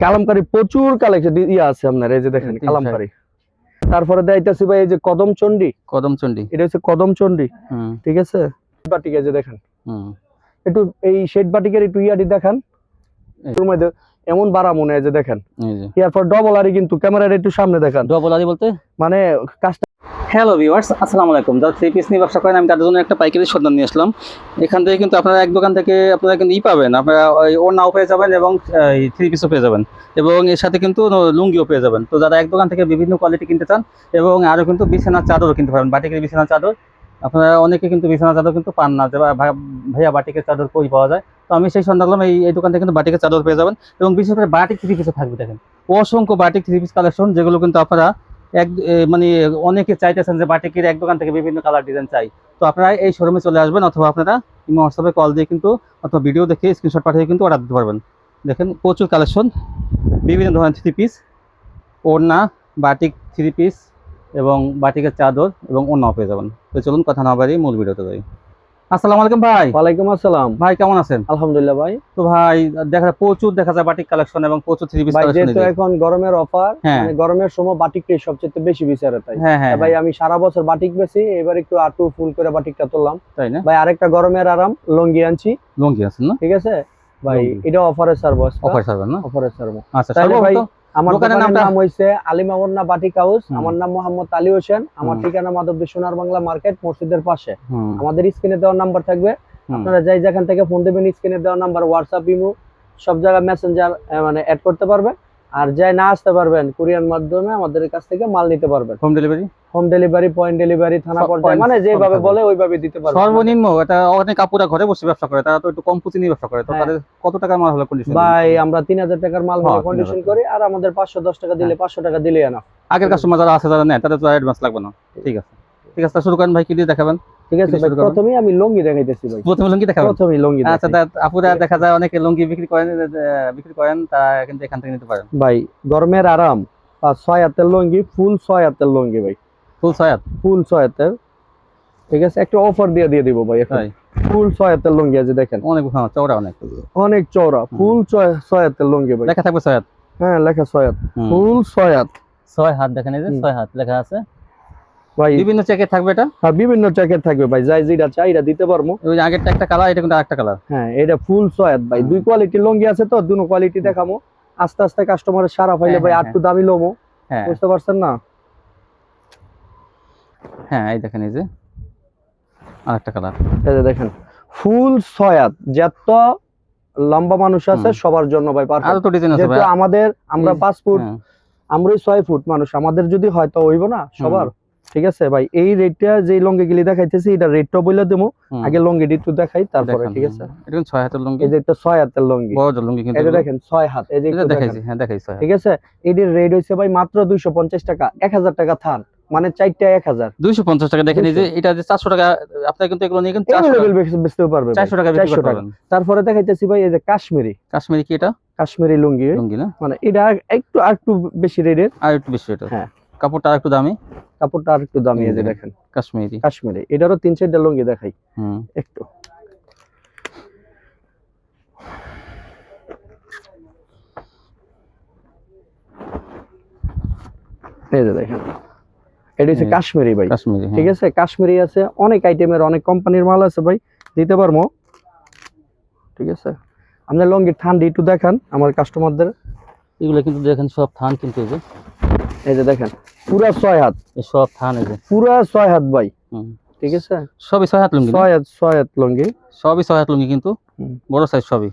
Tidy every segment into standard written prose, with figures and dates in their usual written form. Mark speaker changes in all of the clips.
Speaker 1: কালামকারী প্রচুর কালেকশন আছে আপনার, এই যে দেখেন কালামকারী। তারপরে দেখাইতেছি ভাই এই যে কদমচন্ডী, এটা হচ্ছে কদমচন্ডী। ঠিক আছে, বাটিক এই যে দেখেন, একটু এই শেড বাটিকের একটু ইয়াটি দেখান এর মধ্যে এমন বাড়া মনে হয় যে দেখেন। এরপর ডবল আরি, কিন্তু ক্যামেরার একটু সামনে দেখান।
Speaker 2: ডবল আরি বলতে
Speaker 1: মানে কাজটা।
Speaker 2: হ্যালো ভিউয়ার্স, আসসালামু আলাইকুম। যারা থ্রি পিস নিয়ে ব্যবসা করেন, আমি তাদের জন্য একটা পাইকারি সন্ধান নিয়ে আসলাম। এখান থেকে কিন্তু আপনারা এক দোকান থেকে আপনারা কিন্তু পাবেন, আপনারা ওড়নাও পেয়ে যাবেন এবং থ্রি পিসও পেয়ে যাবেন, এবং এর সাথে কিন্তু লুঙ্গিও পেয়ে যাবেন। তো যারা এক দোকান থেকে বিভিন্ন কোয়ালিটি কিনতে চান, এবং আরও কিন্তু বিছানার চাদরও কিনতে পারবেন, বাটিকের বিছানার চাদর। আপনারা অনেকে কিন্তু বিছানার চাদর কিন্তু পান না, যে ভাইয়া বাটিকের চাদর কই পাওয়া যায়। তো আমি সেই সন্ধান করলাম, এই দোকান থেকে কিন্তু বাটিকের চাদর পেয়ে যাবেন, এবং বিশেষ করে বাটিক থ্রি পিসও থাকবে। দেখেন অসংখ্য বাটিক থ্রি পিস কালেকশন, যেগুলো কিন্তু আপনারা মানে অনেকে চাইতেছেন যে বাটিকের এক দোকান থেকে বিভিন্ন কালার ডিজাইন চাই। তো আপনারা এই শোরুমে চলে আসবেন, অথবা আপনারা হোয়াটসঅ্যাপে কল দিয়ে কিন্তু, অথবা ভিডিও দেখে স্ক্রিনশট পাঠিয়ে কিন্তু অর্ডার দিতে পারবেন। দেখেন প্রচুর কালেকশন, বিভিন্ন ধরনের থ্রি পিস, ওড়না, বাটিক থ্রি পিস এবং বাটিকের চাদর এবং ওড়নাও পেয়ে যাবেন। তো চলুন কথা না বাড়িয়ে মূল ভিডিওতে যাই। আসসালামু আলাইকুম ভাই।
Speaker 1: ওয়ালাইকুম আসসালাম
Speaker 2: ভাই, কেমন আছেন?
Speaker 1: আলহামদুলিল্লাহ ভাই।
Speaker 2: তো ভাই প্রচুর দেখা যায় বাটিক কালেকশন এবং প্রচুর থ্রি পিস কালেকশন।
Speaker 1: যেহেতু এখন গরমের অফার, মানে গরমের সময় বাটিকটাই সবচেয়ে বেশি বিচারে, তাই ভাই আমি সারা বছর বাটিক বেশি, এবার একটু আটু ফুল করে বাটিকটা তুললাম, তাই না ভাই? আরেকটা গরমের আরাম লুঙ্গি আনছি।
Speaker 2: লুঙ্গি আছেন না?
Speaker 1: ঠিক আছে ভাই, এটা অফারে সার্ভ, অফারে সার্ভ না, অফারে সার্ভ। আচ্ছা ভাই, আমার দোকানের নাম হইছে আলিমা ওড়না বাটিক হাউস। আমার নাম মোহাম্মদ আলী হোসেন। আমার ঠিকানা মাধবদী সোনার বাংলা মার্কেট, মসজিদের পাশে। আমাদের স্ক্রিনে দেওয়া নাম্বার থাকবে, আপনারা যাই যেখান থেকে ফোন দেবেন স্ক্রিনে দেওয়া নাম্বার, হোয়াটসঅ্যাপ, ইমো সব জায়গায় মেসেঞ্জার মানে অ্যাড করতে পারবেন। আর যাই না আসতে পারবেন কুরিয়ার মাধ্যমে আমাদের কাছ থেকে মাল নিতে পারবেন। হোম ডেলিভারি, পয়েন্ট ডেলিভারি, থানা পর্যায়ে, মানে যেভাবে বলে ওইভাবে দিতে পারবেন।
Speaker 2: সর্বনিম্ন এটা অনেক কাপুরা ঘরে বসে ব্যবসা করে, তারা তো একটু কম পুঁজি নিয়ে ব্যবসা করে, তো তাদের কত টাকার মাল হলো কন্ডিশন?
Speaker 1: ভাই আমরা 3000 টাকার মাল হলে কন্ডিশন করি, আর আমাদের 510 টাকা দিলে 500 টাকা দিলেই না।
Speaker 2: আগের কাস্টমার যারা আছে যারা নেয় তাদের তো অ্যাডভান্স লাগবে না। ঠিক আছে, ঠিক আছে, শুরু করেন ভাই, কি দিয়ে দেখাবেন?
Speaker 1: ঠিক আছে ভাই, প্রথমেই আমি লুঙ্গি দেখাইতেছি ভাই।
Speaker 2: প্রথমে লুঙ্গি দেখাবেন?
Speaker 1: প্রথমেই লুঙ্গি।
Speaker 2: আচ্ছা, আপুরা দেখা যায় অনেকে লুঙ্গি বিক্রি করেন, তারা কিন্তু এখান থেকে নিতে পারেন।
Speaker 1: ভাই গরমের আরাম, 6 হাতের লুঙ্গি, ফুল 6 হাতের লুঙ্গি ভাই,
Speaker 2: ফুল 6 হাত,
Speaker 1: ফুল 6 হাতের। ঠিক আছে, একটা অফার দিয়ে দিব ভাই এখন। ফুল 6 হাতের লুঙ্গি আছে, দেখেন অনেক
Speaker 2: চওড়া,
Speaker 1: অনেক চওড়া, ফুল 6 হাতের লুঙ্গি ভাই।
Speaker 2: লেখা থাকবে 6 হাত?
Speaker 1: হ্যাঁ লেখা 6 হাত, ফুল 6 হাত।
Speaker 2: 6 হাত দেখেন, এই যে 6 হাত লেখা আছে ভাই। বিভিন্ন চেকের থাকবে এটা?
Speaker 1: হ্যাঁ বিভিন্ন চেকের থাকবে ভাই, যাই যেটা চাই এটা দিতে পারবো।
Speaker 2: ওই যে আগেরটা একটা কালার, এটা কিন্তু আরেকটা কালার।
Speaker 1: হ্যাঁ এটা ফুল 6 হাত ভাই। দুই কোয়ালিটির লুঙ্গি আছে, তো দুটো কোয়ালিটি দেখামো। আস্তে আস্তে কাস্টমারের সারা পাইলে ভাই আটটু দামি লমো, বুঝতে পারছেন না?
Speaker 2: হ্যাঁ এই দেখেন, এই যে আরেকটা কালার,
Speaker 1: এই যে দেখেন ফুল 6 হাত। যত লম্বা মানুষ আছে সবার জন্য ভাই পারফেক্ট।
Speaker 2: আর তো ডিজাইন আছে ভাই,
Speaker 1: আমরা 5 ফুট, আমরাই 6 ফুট মানুষ, আমাদের যদি হয় তো হইব না সবার। ঠিক আছে ভাই, এই রেটটা যে লুঙ্গি গুলি দেখাইতেছি, এটা রেটটা বলে দেবো। আগে লুঙ্গিটি একটু দেখাই, তারপরে। ঠিক আছে,
Speaker 2: এটা 6 হাতের লুঙ্গি,
Speaker 1: এই যে এটা 6 হাতের লুঙ্গি,
Speaker 2: বড় লুঙ্গি কিন্তু।
Speaker 1: এটা দেখেন 6 হাত, এই যে
Speaker 2: দেখাইছি। হ্যাঁ দেখাইছি।
Speaker 1: ঠিক আছে, এটির রেট হইছে ভাই মাত্র 250 টাকা, 1000 টাকা থান, মানে 4টা 1000,
Speaker 2: 250 টাকা। দেখেন এই যে এটা যে 400 টাকা, আপনি কিন্তু এগুলো নিয়ে কিন্তু 400 টাকা বেচতে পারবেন, 400 টাকা বিক্রি করতে পারবেন।
Speaker 1: তারপরে দেখাইতেছি ভাই এই যে কাশ্মীরি
Speaker 2: কি এটা?
Speaker 1: কাশ্মীরি লুঙ্গি না, মানে এটা একটু বেশি রেটের,
Speaker 2: আর একটু বেশি রেটের। হ্যাঁ, কাপড়টা আর একটু দামি, এই যে দেখেন কাশ্মীরি। এটারও 3-4টা লুঙ্গি দেখাই একটু। এই যে দেখেন, এটা হচ্ছে কাশ্মীরি ভাই। ঠিক আছে, কাশ্মীরি আছে, অনেক আইটেমের, অনেক কোম্পানির মাল আছে ভাই, দিতে পারবো। ঠিক আছে, আপনার লুঙ্গির থানটি একটু দেখান আমার কাস্টমারদের। এগুলো কিন্তু দেখেন সব থান, কিন্তু
Speaker 1: এই যে দেখেন পুরা 6 হাত,
Speaker 2: সব থান, এই যে
Speaker 1: পুরা 6 হাত ভাই। ঠিক আছে,
Speaker 2: সবই 6 হাত লুঙ্গি,
Speaker 1: 6 হাত লুঙ্গি,
Speaker 2: সবই 6 হাত লুঙ্গি, কিন্তু বড় সাইজ সবই।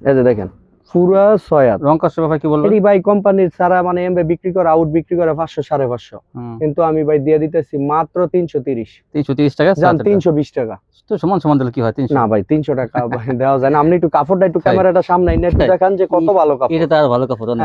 Speaker 1: এই যে দেখেন পুরা 6 হাত।
Speaker 2: রং কাস্টমার ভাই কি বলবো,
Speaker 1: এই ভাই কোম্পানির সারা মানে এমবে বিক্রি করে, আউট বিক্রি করে 500 550, কিন্তু আমি ভাই দিয়ে দিতেছি মাত্র 330 টাকা, জান 320 টাকা।
Speaker 2: তো সমান সমান দিলে কি হয়? 300
Speaker 1: না ভাই, 300 টাকা ভাই দেওয়া যায় না। আপনি একটু কাপড়টা একটু ক্যামেরাটা সামনে এনে একটু দেখান যে কত ভালো কাপড়।
Speaker 2: এটা তার ভালো কাপড় না?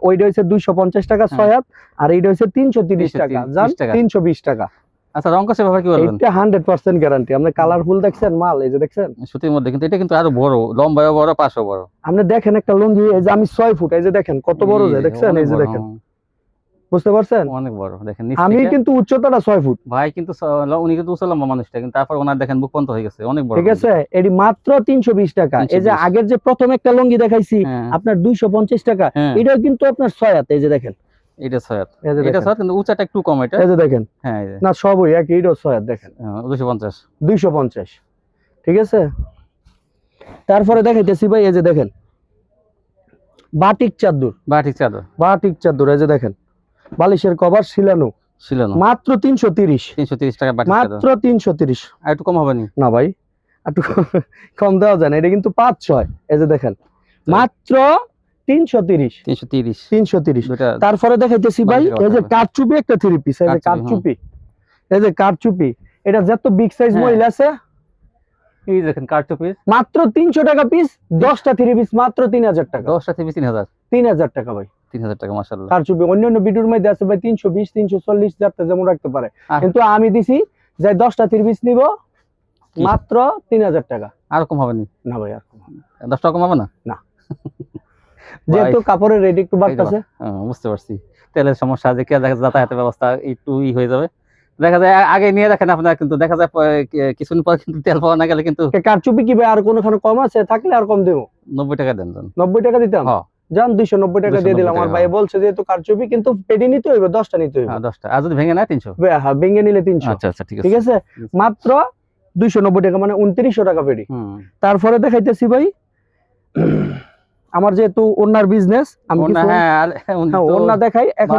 Speaker 1: ওইটা হচ্ছে 250 টাকা 6 হাত, আর এইটা হচ্ছে 330 টাকা, জান 320 টাকা।
Speaker 2: আচ্ছা, রং কাছে ব্যাপার কি বলবেন?
Speaker 1: এটা 100% গ্যারান্টি। আপনি কালারফুল দেখছেন মাল, এই যে দেখছেন
Speaker 2: সুতির মধ্যে, কিন্তু এটা কিন্তু আরো বড়, লম্বাও বড়, পাশও বড়।
Speaker 1: আপনি দেখেন একটা লুঙ্গি, এই যে আমি 6 ফুট, এই যে দেখেন কত বড় যায়, দেখছেন? এই যে দেখেন বুঝতে পারছেন?
Speaker 2: অনেক বড় দেখেন
Speaker 1: আমি কিন্তু উচ্চতাটা 6 ফুট
Speaker 2: ভাই, কিন্তু উনি কিন্তু উঁচু লম্বা মানুষটা, কিন্তু তারপর ওনার দেখেন বুক পর্যন্ত হয়ে গেছে, অনেক বড়।
Speaker 1: ঠিক আছে, এটি মাত্র 320 টাকা। এই যে
Speaker 2: 320
Speaker 1: আগের যে প্রথম একটা লুঙ্গি দেখাইছি আপনার 250 টাকা, এটাও কিন্তু আপনার 6 হাত। এই যে দেখেন
Speaker 2: এটা 6 হাত, এটা 6 হাত, কিন্তু উচ্চতা একটু কম এটা।
Speaker 1: এই যে দেখেন,
Speaker 2: হ্যাঁ এই যে
Speaker 1: না সবই একই, এটাও 6 হাত দেখেন,
Speaker 2: 250
Speaker 1: 250। ঠিক আছে, তারপরে দেখাইতেছি ভাই, এই যে দেখেন বাটিক চাদর,
Speaker 2: বাটিক চাদর,
Speaker 1: বাটিক চাদর। এই যে দেখেন বালিশের কভার শিলানো,
Speaker 2: শিলানো,
Speaker 1: মাত্র 330
Speaker 2: টাকা বাটিক চাদর।
Speaker 1: মাত্র 330।
Speaker 2: আর একটু কম হবে
Speaker 1: না ভাই, একটু কম দেওয়া যায় না, এটা কিন্তু 5-6। এই যে দেখেন মাত্র 330 330। তারপরে দেখাইতেছি ভাই, এই যে কারচুপি একটা 3 পিস। এই যে কারচুপি, এই যে কারচুপি, এটা যত বিগ সাইজ মহিলা আছে,
Speaker 2: এই দেখেন কারচুপি
Speaker 1: মাত্র 300 টাকা পিস। 10টা 3 পিস মাত্র 3000 টাকা।
Speaker 2: 10টা 3 পিস
Speaker 1: 3000 টাকা ভাই,
Speaker 2: 3000 টাকা মাশাআল্লাহ।
Speaker 1: কারচুপি অন্যান্য ভিডিওর মধ্যে আছে ভাই 320 340, যাতে যেমন রাখতে পারে, কিন্তু আমি দিছি যে 10টা 3 পিস নিব মাত্র 3000 টাকা।
Speaker 2: আর কম হবে
Speaker 1: না ভাই, আর কম হবে
Speaker 2: 10 টাকা কম হবে না,
Speaker 1: না যেহেতু কাপড়ের রেট একটু বাড়তেছে।
Speaker 2: বুঝতে পারছি, তেলের সমস্যা, যে কে যাতায়াতের ব্যবস্থা একটু হয়ে যাবে, দেখা যায় আগে নিয়ে রাখেন আপনারা, কিন্তু দেখা যায় কিছুদিন পর কিন্তু তেল পাওয়া না গেলে কিন্তু।
Speaker 1: কারচুপি কি ভাই আর কোনখানে কম আছে? থাকলে আর কম দেবো।
Speaker 2: 90 টাকা দেন,
Speaker 1: 90 টাকা দিতাম, যান 290 টাকা দিয়ে দিলাম। আমার ভাই বলছে যেহেতু কারচুপি, কিন্তু পেডি নিতে হইবে, 10টা নিতে হইবে।
Speaker 2: 10টা, আর যদি ভেঙে না 300।
Speaker 1: হ্যাঁ, ভেঙে নিলে 300।
Speaker 2: আচ্ছা আচ্ছা,
Speaker 1: ঠিক আছে, মাত্র 290 টাকা, মানে 2900 টাকা পেডি। তারপরে দেখাইতেছি ভাই, আমার যেহেতু ওনার বিজনেস, আমি ওনা দেখাই এখন,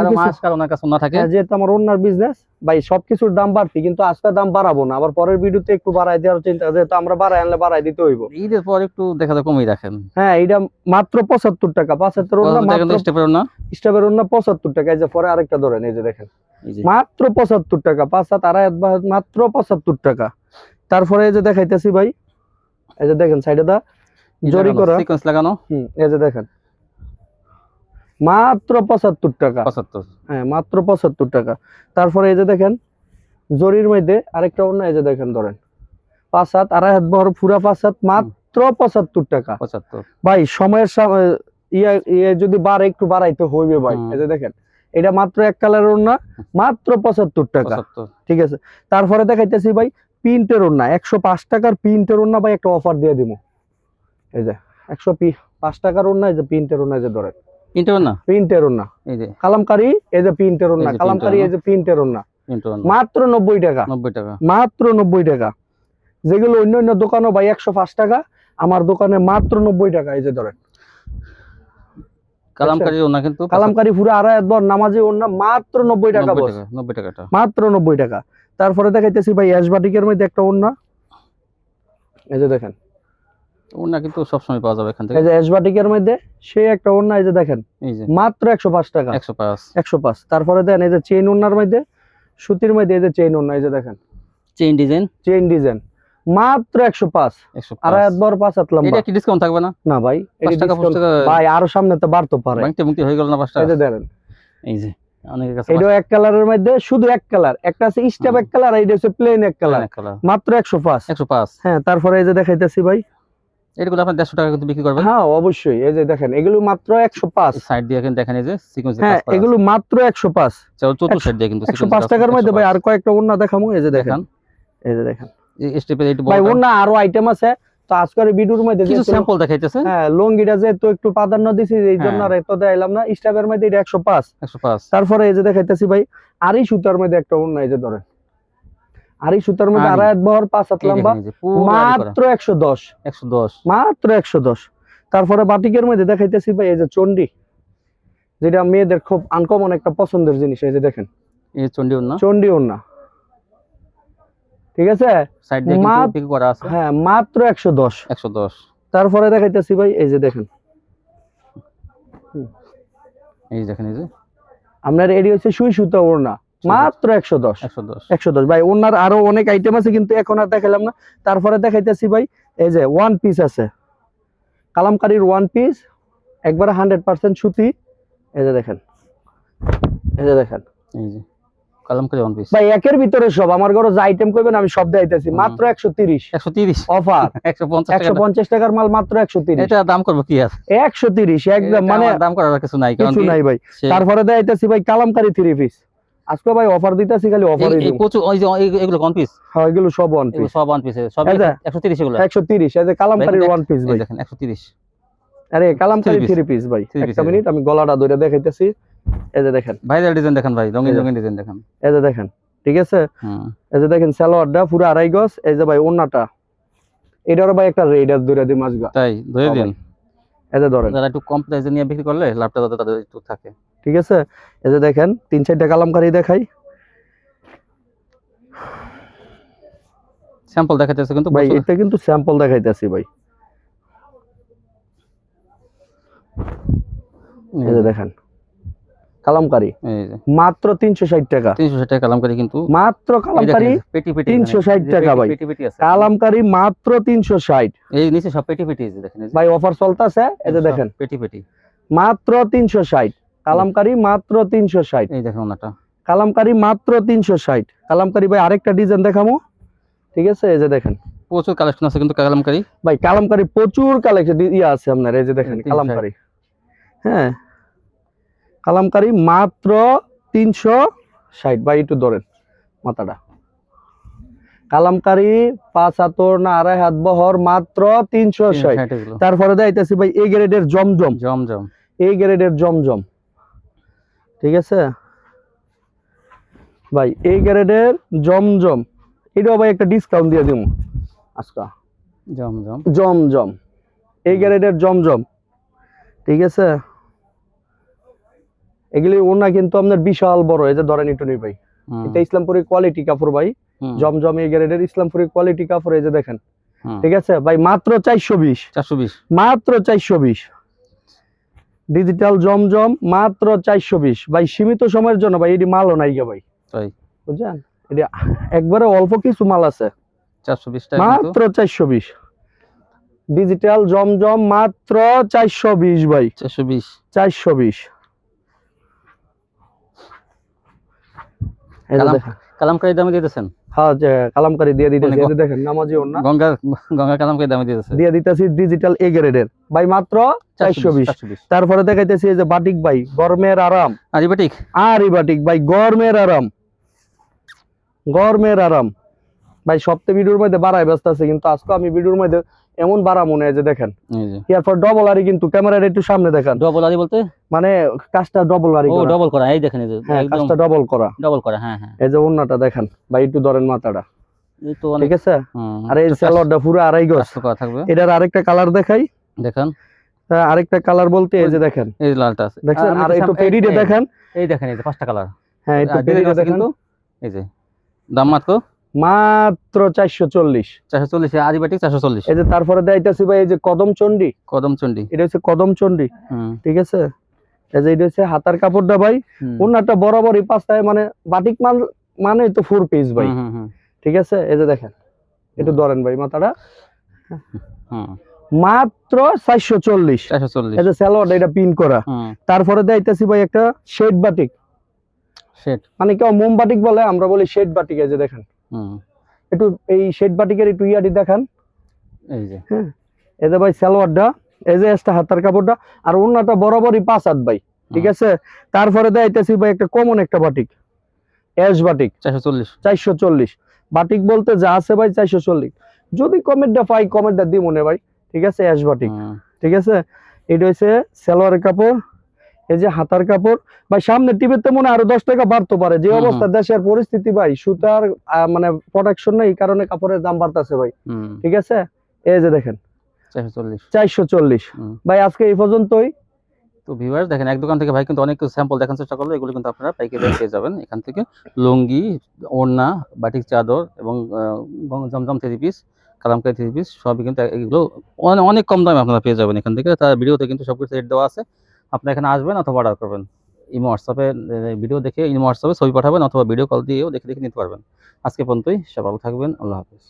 Speaker 1: যেহেতু আমার ওনার বিজনেস ভাই, সবকিছুর দাম বাড়তি, কিন্তু আজকে দাম বাড়াবো না, আবার পরের ভিডিওতে একটু বাড়াই দেওয়ার চিন্তা, যেহেতু আমরা বাড়াই আনলে বাড়াই দিতে হইব।
Speaker 2: ঈদের পর একটু দেখা যায় কমই রাখেন।
Speaker 1: হ্যাঁ, এটা মাত্র 75 টাকা, 75 ওনা, মাত্র স্টেপের ওনা 75 টাকা। এই যে পরে আরেকটা ধরেন, এই যে দেখেন মাত্র 75 টাকা, 5 হাত আড়াই হাত মাত্র 75 টাকা। তারপরে এই যে দেখাইতেছি ভাই, এই যে দেখেন সাইডে দা জরি করা
Speaker 2: সিকোয়েন্স লাগানো,
Speaker 1: এই যে দেখেন মাত্র 75 টাকা।
Speaker 2: 75,
Speaker 1: হ্যাঁ মাত্র 75 টাকা। তারপরে এই যে দেখেন জরির মধ্যে আরেকটা ওড়না, এই যে দেখেন ধরেন 5 হাত আড়াই হাত বড় পুরা 5 হাত, মাত্র 75 টাকা।
Speaker 2: 75
Speaker 1: ভাই সময়ের ইয়ে যদি বাড়ে একটু বাড়াইতে হইবে ভাই। এই যে দেখেন এটা মাত্র এক কালারের ওড়না, মাত্র 75 টাকা। ঠিক আছে, তারপরে দেখাইতেছি ভাই প্রিন্টের ওড়না, 105 টাকার প্রিন্টের ওড়না ভাই, একটা অফার দিয়ে দিব। এই যে 105 টাকার ওড়না, এই যে প্রিন্টের ওড়না, এই যে ধরেন প্রিন্টের ওড়না, এই যে কালামকারী, এই যে প্রিন্টের ওড়না, কালামকারী, এই যে প্রিন্টের ওড়না, মাত্র 90 টাকা। মাত্র 90 টাকা। যেগুলো অন্য অন্য দোকানও ভাই 105 টাকা, আমার দোকানে মাত্র 90 টাকা। এই যে ধরেন
Speaker 2: কালামকারী ওড়না, কিন্তু
Speaker 1: কালামকারী পুরো আড়াই হাত বড় নামাজি ওড়না, মাত্র 90 টাকা,
Speaker 2: 90 টাকাটা,
Speaker 1: মাত্র 90 টাকা। তারপরে দেখাইতেছি ভাই অ্যাশবাটিকের মধ্যে একটা ওড়না, এই যে দেখেন
Speaker 2: ওড়না কিন্তু সবসময় পাওয়া যাবে এখান থেকে।
Speaker 1: এই যে অ্যাশবাটিকের মধ্যে সেই একটা ওড়না, এই যে দেখেন মাত্র 105 টাকা, 105। তারপরে দেন এই যে চেইন ওড়নার মধ্যে, সুতির মধ্যে, এই যে চেইন ওড়না, এই যে দেখেন চেইন ডিজাইন, মাত্র 105, আড়াই হাত বড় 5 হাত লম্বা।
Speaker 2: এটা কি ডিসকাউন্ট থাকবে না?
Speaker 1: না ভাই, এটা ডিসকাউন্ট ভাই আরো সামনে তো বাড়তে পারে,
Speaker 2: মুক্তি হয়ে গেল না 5 টাকা।
Speaker 1: এই যে দেখেন,
Speaker 2: এই যে অনেকের কাছে
Speaker 1: এটা এক কালারের মধ্যে, শুধু এক কালার, একটা আছে স্টেপ এক কালার, আর এটা হচ্ছে প্লেন এক কালার, মাত্র 105। হ্যাঁ, তারপরে এই যে দেখাইতেছি ভাই,
Speaker 2: এগুলো আপনি 150 টাকা কিন্তু বিক্রি করবেন।
Speaker 1: হ্যাঁ অবশ্যই, এই যে দেখেন এগুলো মাত্র 105।
Speaker 2: সাইড দিয়ে কিন্তু দেখেন এই যে সিকোয়েন্স,
Speaker 1: হ্যাঁ এগুলো মাত্র 105,
Speaker 2: চতুর্থ সাইড দিয়ে কিন্তু
Speaker 1: 105 টাকার মধ্যে ভাই। আর কয়েকটা ওড়না দেখামু, এই যে দেখেন, এই যে দেখেন
Speaker 2: এই স্টেপের এই
Speaker 1: ভাই ওড়না আরো আইটেম আছে, তো আজকের ভিডিওর মধ্যে
Speaker 2: কিছু স্যাম্পল দেখাইতেছে।
Speaker 1: হ্যাঁ, লুঙ্গিটা যে তো একটু প্রাধান্য দিছি, এই জন্য আর এত দেখাইলাম না। স্টেপের মধ্যে এটা 105। তারপরে এই যে দেখাইতেছি ভাই আরি সুতার মধ্যে একটা ওড়না, এই যে ধরেন আরি সুতার মধ্যে আড়াই হাত বহর 5 হাত লম্বা, মাত্র 110, মাত্র 110। তারপরে বাটিকের মধ্যে দেখাইতেছি ভাই এই যে চন্ডি, যেটা মেয়েদের খুব আনকমন একটা পছন্দের জিনিস। এই যে দেখেন
Speaker 2: এই
Speaker 1: চন্ডি ওড়না, ঠিক আছে,
Speaker 2: সাইড দিয়ে কিন্তু পিক করা আছে।
Speaker 1: হ্যাঁ মাত্র 110। তারপরে দেখাইতেছি ভাই এই যে দেখেন,
Speaker 2: এই দেখেন এই যে
Speaker 1: আপনার এডি হচ্ছে সুই সুতা ওড়না, মাত্র 110 ভাই। ওনার আরো অনেক আইটেম আছে, কিন্তু এখন আর দেখালাম না। তারপরে দেখাইতেছি ভাই এই যে ওয়ান পিস আছে, কালামকারীর ওয়ান পিস, একবারে 100% সুতি। এই যে দেখেন, এই যে দেখেন,
Speaker 2: এই যে কালামকারী ওয়ান পিস
Speaker 1: ভাই একের ভিতরে সব আমার ঘরে যে আইটেম কইবেন আমি সব দেখাইতেছি মাত্র 130
Speaker 2: 130
Speaker 1: অফার
Speaker 2: 150
Speaker 1: টাকার মাল মাত্র 130
Speaker 2: এটা দাম করব কি আর
Speaker 1: 130 একদম
Speaker 2: এটা
Speaker 1: মানে
Speaker 2: আমার দাম করার কিছু নাই কারণ
Speaker 1: কিছু নাই ভাই তারপরে দেখাইতেছি ভাই কালামকারী 3 পিস আজকে ভাই অফার দিতেছি খালি অফারই
Speaker 2: এই প্রচুর ওই যে এগুলো ওয়ান পিস
Speaker 1: হ্যাঁ এগুলো সব ওয়ান পিস
Speaker 2: এগুলো সব ওয়ান পিস সব 130 এগুলো
Speaker 1: 130 এই যে কালামকারীর ওয়ান পিস ভাই
Speaker 2: দেখেন 130
Speaker 1: আরে কালামকারী 3 পিস ভাই একটা মিনিট আমি গলাটা ধরে দেখাইতেছি এই যে দেখেন
Speaker 2: ভাইরাল ডিজাইন দেখেন ভাই রঙিন রঙিন ডিজাইন দেখেন
Speaker 1: এই যে দেখেন ঠিক আছে এই যে দেখেন সালোয়ারটা পুরো আড়াই গজ এই যে ভাই ওন্নাটা এটার ভাই একটা রেডার ধরে দিই মাছগা
Speaker 2: তাই ধরে দিন
Speaker 1: এই যে ধরেন
Speaker 2: যারা একটু কম প্রাইসে নিয়ে বিক্রি করলে লাভটা তাদের একটু থাকে
Speaker 1: ঠিক আছে এই যে দেখেন 3-4টা কালামকারী দেখাই
Speaker 2: স্যাম্পল দেখাইতেছে কিন্তু
Speaker 1: ভাই এটা কিন্তু স্যাম্পল দেখাইতেছি ভাই এই যে দেখেন কালামকারী
Speaker 2: এই যে
Speaker 1: মাত্র 360 টাকা
Speaker 2: 360 টাকা কালামকারী কিন্তু
Speaker 1: মাত্র কালামকারী
Speaker 2: পেটি পেটি
Speaker 1: 360 টাকা ভাই
Speaker 2: পেটি পেটি আছে
Speaker 1: কালামকারী মাত্র 360
Speaker 2: এই নিচে সব পেটি পেটি আছে দেখেন
Speaker 1: ভাই অফার চলতেছে এই যে দেখেন
Speaker 2: পেটি পেটি
Speaker 1: মাত্র 360 কালামকারী মাত্র 360
Speaker 2: এই দেখেন ওনাটা
Speaker 1: কালামকারী মাত্র 360 কালামকারী ভাই আরেকটা ডিজাইন দেখামু ঠিক আছে এই যে দেখেন
Speaker 2: প্রচুর কালেকশন আছে কিন্তু কালামকারী
Speaker 1: ভাই কালামকারী প্রচুর কালেকশন আছে আপনার এই যে দেখেন কালামকারী হ্যাঁ কালামকারী মাত্র 360 ভাই একটু ধরেন মাথাটা কালামকারী 5 হাতর না আড়াই হাত বহর মাত্র 360 তারপরে দেখাইতেছি ভাই এ গ্রেডের জমজম
Speaker 2: জমজম
Speaker 1: এ গ্রেডের জমজম ঠিক আছে ভাই এ গ্রেডের জমজম এটাও ভাই একটা ডিসকাউন্ট দিয়ে দিমু আজকা
Speaker 2: জমজম
Speaker 1: জমজম এ গ্রেডের জমজম ঠিক আছে এগুলি ওনা কিন্তু আপনার বিশাল বড় এই যে ধরেন একটু নেই ভাই এটা ইসলামপুরি কোয়ালিটি কাপড় ভাই জমজম এ গ্রেডের ইসলামপুরি কোয়ালিটি কাপড় এই যে দেখেন ঠিক আছে ভাই মাত্র 420 মাত্র 420 ডিজিটাল জমজম মাত্র 420 ভাই সীমিত সময়ের জন্য ভাই এটি মালও নাই ভাই
Speaker 2: তাই
Speaker 1: বুঝছেন এটা একবারে অল্প কিছু মাল আছে
Speaker 2: 420 টাকা
Speaker 1: মাত্র 420 ডিজিটাল জমজম মাত্র 420 ভাই 420
Speaker 2: কালামকারী দামে দিতেছেন
Speaker 1: হ্যাঁ যে কালামকারী দিয়ে দিতেছি এই দেখেন নামাজি ওন্না
Speaker 2: গঙ্গা গঙ্গা কালামকারী দামে দিতেছে
Speaker 1: দিয়ে দিতেছি ডিজিটাল এ গ্রেডের ভাই মাত্র 420 তারপরে দেখাইতেছি এই যে বাটিক ভাই গরমের আরাম
Speaker 2: আরি বাটিক
Speaker 1: ভাই গরমের আরাম ভাই সপ্তাহে ভিডিওর মধ্যে বাড়ায় ব্যস্ত আছে কিন্তু আজকে আমি ভিডিওর মধ্যে এমন বাড়া মনে হয় যে দেখেন
Speaker 2: এই যে
Speaker 1: এরপর ডবল আরি কিন্তু ক্যামেরার একটু সামনে দেখেন
Speaker 2: ডবল আরি বলতে
Speaker 1: মানে কাজটা ডবল আরি
Speaker 2: ও ডবল করা এই দেখেন এই যে
Speaker 1: হ্যাঁ কাজটা ডবল করা হ্যাঁ এই যে ওন্নাটা দেখেন ভাই একটু ধরেন মাথাটা
Speaker 2: এই তো
Speaker 1: ঠিক আছে আর এই সালোয়ারটা পুরো আড়াই গজ
Speaker 2: করা থাকবে
Speaker 1: এটার আরেকটা কালার দেখাই
Speaker 2: দেখেন
Speaker 1: আরেকটা কালার বলতে এই যে দেখেন
Speaker 2: এই লালটা আছে
Speaker 1: দেখেন আর একটু পেডিটে দেখেন
Speaker 2: এই দেখেন এই যে পাঁচটা কালার
Speaker 1: হ্যাঁ একটু পেডিটে দেখেন
Speaker 2: এই যে দাম
Speaker 1: মাত্র 440
Speaker 2: আরি বাটিক 440
Speaker 1: এই যে তারপরে দেখাইতাছি ভাই এই যে কদম চন্ডি এটা হচ্ছে কদম চন্ডি ঠিক আছে এই যে এটা হচ্ছে হাতার কাপড়টা ভাই ওন্নাটা বরাবরই পাঁচটায় মানে বাটিক মানে তো 4 পিস ভাই ঠিক আছে এই যে দেখেন একটু ধরেন ভাই মাথাটা মাত্র 440 এই যে সালোয়ার এটা পিন করা তারপরে দেখাইতাছি ভাই একটা শেড বাটিক মানে কেউ মোম বাটিক বলে আমরা বলি শেড বাটিক এই যে দেখেন একটু এই শেড বাটিকের একটু ইয়াটি দেখান
Speaker 2: এই যে
Speaker 1: হ্যাঁ এই যে ভাই সালোয়ারটা এই যে একটা হাতার কাপড়টা আর ওন্নাটা বরাবরই 5 হাত ভাই ঠিক আছে তারপরে দেখাইতেছি ভাই একটা কমন একটা বাটিক এস বাটিক 440 বাটিক বলতে যা আছে ভাই 440 যদি কমেন্টটা পাই কমেন্টটা দিই মনে ভাই ঠিক আছে এস বাটিক ঠিক আছে এটা হচ্ছে সালোয়ারের কাপড় এই যে হাতার কাপড় ভাই সামনে টিভিতে মনে আরো 10 টাকা বাড়তে পারে যে অবস্থা দেশের পরিস্থিতি ভাই সুতার মানে প্রোডাকশন নাই এই কারণে কাপড়ের দাম বাড়তেছে ভাই ঠিক আছে এই যে দেখেন 440 ভাই আজকে এই পর্যন্তই
Speaker 2: তো ভিউয়ার্স দেখেন এক দোকান থেকে ভাই কিন্তু অনেক স্যাম্পল দেখার চেষ্টা করলো এগুলো কিন্তু আপনারা পাইকারি দামে পেয়ে যাবেন এখান থেকে লুঙ্গি ওড়না বাটিক চাদর এবং জমজম 3 পিস কালামকারী 3 পিস সবই কিন্তু এগুলো অনেক কম দামে আপনারা পেয়ে যাবেন এখান থেকে তার ভিডিওতে কিন্তু সবকিছু রেট দেওয়া আছে আপনারা এখানে আসবেন অথবা অর্ডার করবেন ইমো হোয়াটসঅ্যাপে ভিডিও দেখে ইমো হোয়াটসঅ্যাপে ছবি পাঠাবেন অথবা ভিডিও কল দিয়েও দেখে নিতে পারবেন আজকে পর্যন্তই সবাই ভালো থাকবেন আল্লাহ হাফেজ